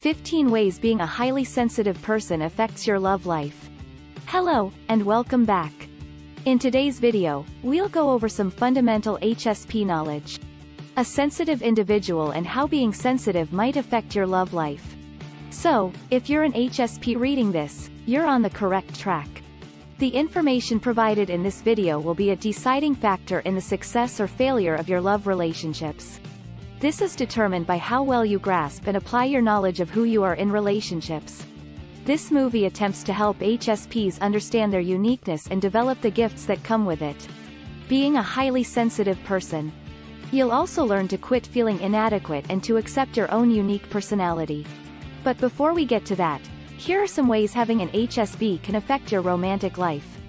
15 Ways Being a Highly Sensitive Person Affects Your Love Life. Hello, and welcome back. In today's video, we'll go over some fundamental HSP knowledge. A sensitive individual and how being sensitive might affect your love life. So, if you're an HSP reading this, you're on the correct track. The information provided in this video will be a deciding factor in the success or failure of your love relationships. This is determined by how well you grasp and apply your knowledge of who you are in relationships. This movie attempts to help HSPs understand their uniqueness and develop the gifts that come with it. Being a highly sensitive person. You'll also learn to quit feeling inadequate and to accept your own unique personality. But before we get to that, here are some ways having an HSP can affect your romantic life.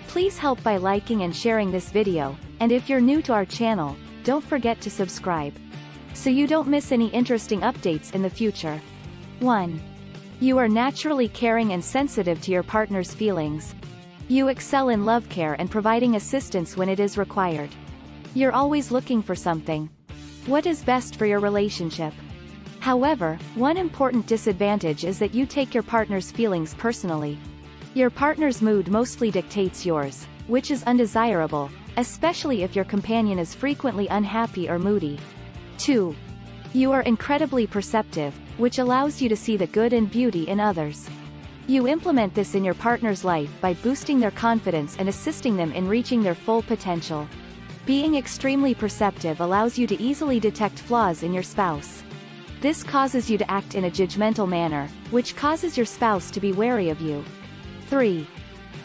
Please help by liking and sharing this video, and if you're new to our channel, don't forget to subscribe, so you don't miss any interesting updates in the future. 1. You are naturally caring and sensitive to your partner's feelings. You excel in love care and providing assistance when it is required. You're always looking for something. What is best for your relationship? However, one important disadvantage is that you take your partner's feelings personally. Your partner's mood mostly dictates yours, which is undesirable, especially if your companion is frequently unhappy or moody. 2. You are incredibly perceptive, which allows you to see the good and beauty in others. You implement this in your partner's life by boosting their confidence and assisting them in reaching their full potential. Being extremely perceptive allows you to easily detect flaws in your spouse. This causes you to act in a judgmental manner, which causes your spouse to be wary of you. 3.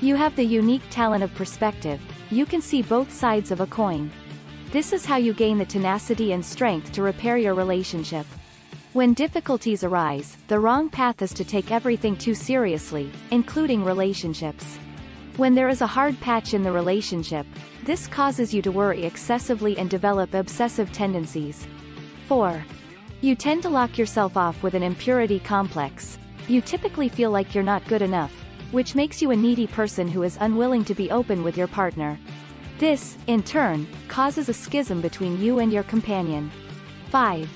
You have the unique talent of perspective. You can see both sides of a coin. This is how you gain the tenacity and strength to repair your relationship. When difficulties arise, the wrong path is to take everything too seriously, including relationships. When there is a hard patch in the relationship, this causes you to worry excessively and develop obsessive tendencies. 4. You tend to lock yourself off with an impurity complex. You typically feel like you're not good enough, which makes you a needy person who is unwilling to be open with your partner. This, in turn, causes a schism between you and your companion. 5.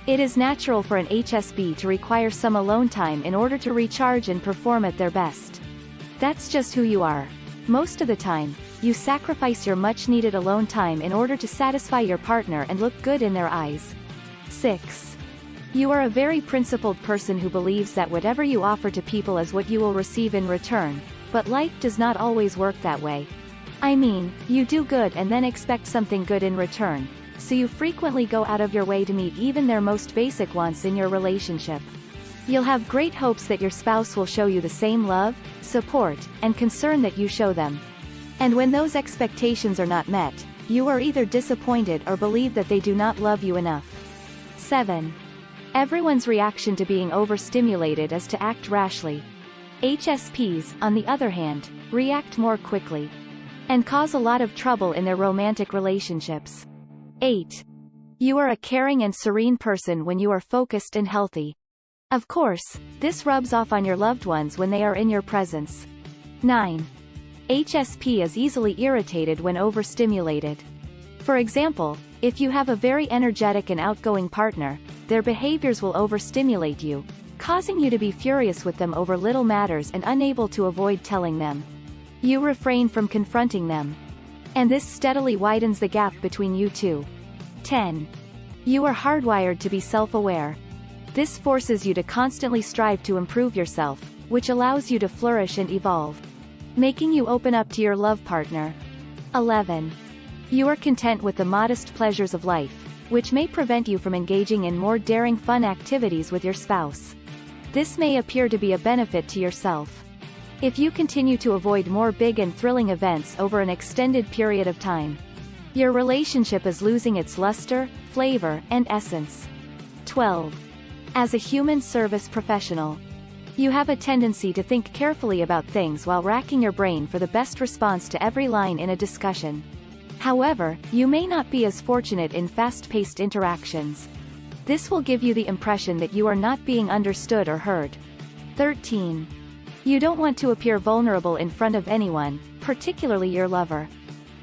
It is natural for an HSP to require some alone time in order to recharge and perform at their best. That's just who you are. Most of the time, you sacrifice your much-needed alone time in order to satisfy your partner and look good in their eyes. 6. You are a very principled person who believes that whatever you offer to people is what you will receive in return, but life does not always work that way. I mean, you do good and then expect something good in return, so you frequently go out of your way to meet even their most basic wants in your relationship. You'll have great hopes that your spouse will show you the same love, support, and concern that you show them. And when those expectations are not met, you are either disappointed or believe that they do not love you enough. 7. Everyone's reaction to being overstimulated is to act rashly. HSPs, on the other hand, react more quickly and cause a lot of trouble in their romantic relationships. 8. You are a caring and serene person when you are focused and healthy. Of course, this rubs off on your loved ones when they are in your presence. 9. HSP is easily irritated when overstimulated. For example, if you have a very energetic and outgoing partner, their behaviors will overstimulate you, causing you to be furious with them over little matters and unable to avoid telling them. You refrain from confronting them, and this steadily widens the gap between you two. 10. You are hardwired to be self-aware. This forces you to constantly strive to improve yourself, which allows you to flourish and evolve, making you open up to your love partner. 11. You are content with the modest pleasures of life, which may prevent you from engaging in more daring fun activities with your spouse. This may appear to be a benefit to yourself. If you continue to avoid more big and thrilling events over an extended period of time, your relationship is losing its luster, flavor, and essence. 12. As a human service professional, you have a tendency to think carefully about things while racking your brain for the best response to every line in a discussion. However, you may not be as fortunate in fast-paced interactions. This will give you the impression that you are not being understood or heard. 13. You don't want to appear vulnerable in front of anyone, particularly your lover.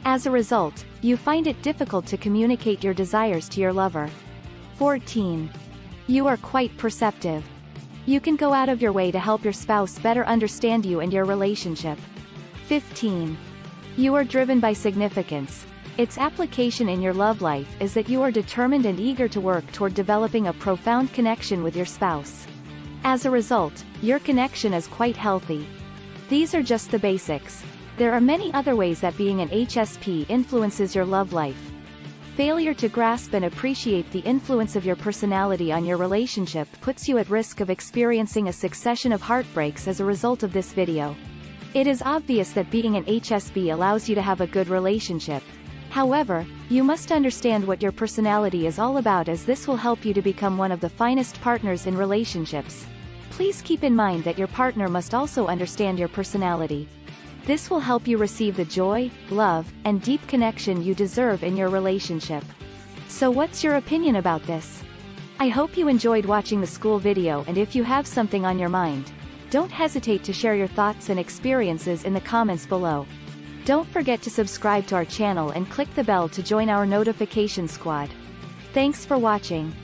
As a result, you find it difficult to communicate your desires to your lover. 14. You are quite perceptive. You can go out of your way to help your spouse better understand you and your relationship. 15. You are driven by significance. Its application in your love life is that you are determined and eager to work toward developing a profound connection with your spouse. As a result, your connection is quite healthy. These are just the basics. There are many other ways that being an HSP influences your love life. Failure to grasp and appreciate the influence of your personality on your relationship puts you at risk of experiencing a succession of heartbreaks as a result of this video. It is obvious that being an HSP allows you to have a good relationship. However, you must understand what your personality is all about, as this will help you to become one of the finest partners in relationships. Please keep in mind that your partner must also understand your personality. This will help you receive the joy, love, and deep connection you deserve in your relationship. So what's your opinion about this? I hope you enjoyed watching the school video, and if you have something on your mind, don't hesitate to share your thoughts and experiences in the comments below. Don't forget to subscribe to our channel and click the bell to join our notification squad. Thanks for watching.